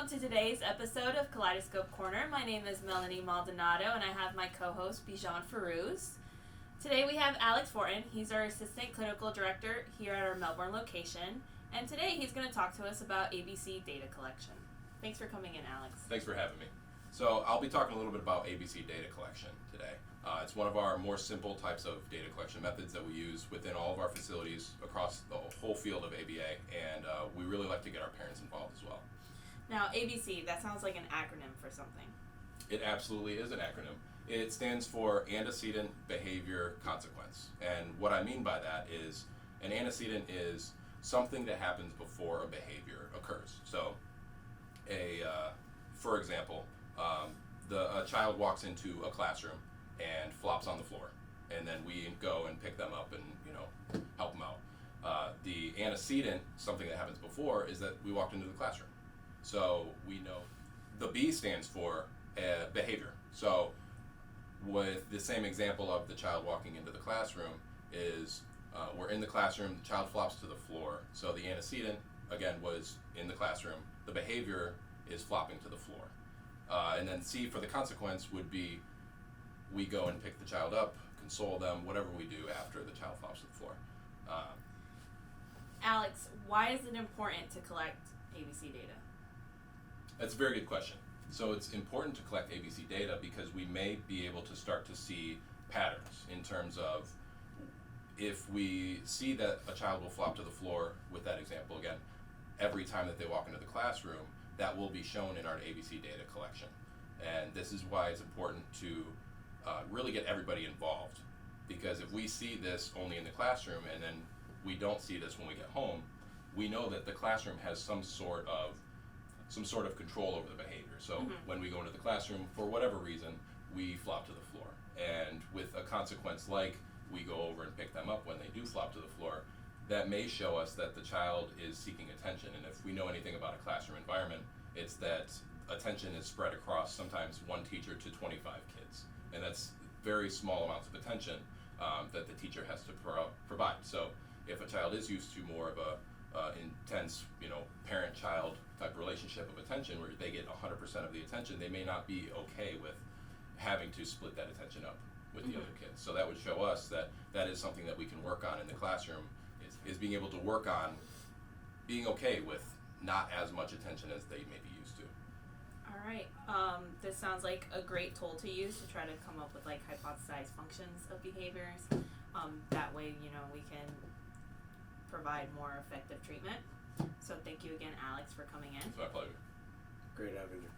to today's episode of Kaleidoscope Corner. My name is Melanie Maldonado, and I have my co-host Bijan Farouz. Today we have Alex Fortin. He's our Assistant Clinical Director here at our Melbourne location, and today he's going to talk to us about ABC data collection. Thanks for coming in, Alex. Thanks for having me. So I'll be talking a little bit about ABC data collection today. It's one of our more simple types of data collection methods that we use within all of our facilities across the whole field of ABA, and we really like to get our parents involved as well. Now, ABC, that sounds like an acronym for something. It absolutely is an acronym. It stands for Antecedent Behavior Consequence. And what I mean by that is an antecedent is something that happens before a behavior occurs. So, for example, a child walks into a classroom and flops on the floor, and then we go and pick them up and help them out. The antecedent, something that happens before, is that we walked into the classroom. So we know the B stands for behavior. So with the same example of the child walking into the classroom is we're in the classroom, the child flops to the floor. So the antecedent, again, was in the classroom. The behavior is flopping to the floor. And then C for the consequence would be we go and pick the child up, console them, whatever we do after the child flops to the floor. Alex, why is it important to collect ABC data? That's a very good question. So it's important to collect ABC data because we may be able to start to see patterns in terms of if we see that a child will flop to the floor, with that example again, every time that they walk into the classroom, that will be shown in our ABC data collection. And this is why it's important to really get everybody involved, because if we see this only in the classroom and then we don't see this when we get home, we know that the classroom has some sort of control over the behavior. So when we go into the classroom, for whatever reason, we flop to the floor. And with a consequence like we go over and pick them up when they do flop to the floor, that may show us that the child is seeking attention. And if we know anything about a classroom environment, it's that attention is spread across sometimes one teacher to 25 kids. And that's very small amounts of attention that the teacher has to provide. So if a child is used to more of a intense, parent-child type relationship of attention where they get 100% of the attention, they may not be okay with having to split that attention up with the other kids. So that would show us that that is something that we can work on in the classroom, is being able to work on being okay with not as much attention as they may be used to. All right. This sounds like a great tool to use to try to come up with hypothesized functions of behaviors. That way, we can provide more effective treatment. So thank you again, Alex, for coming in. It's my pleasure. Great having you.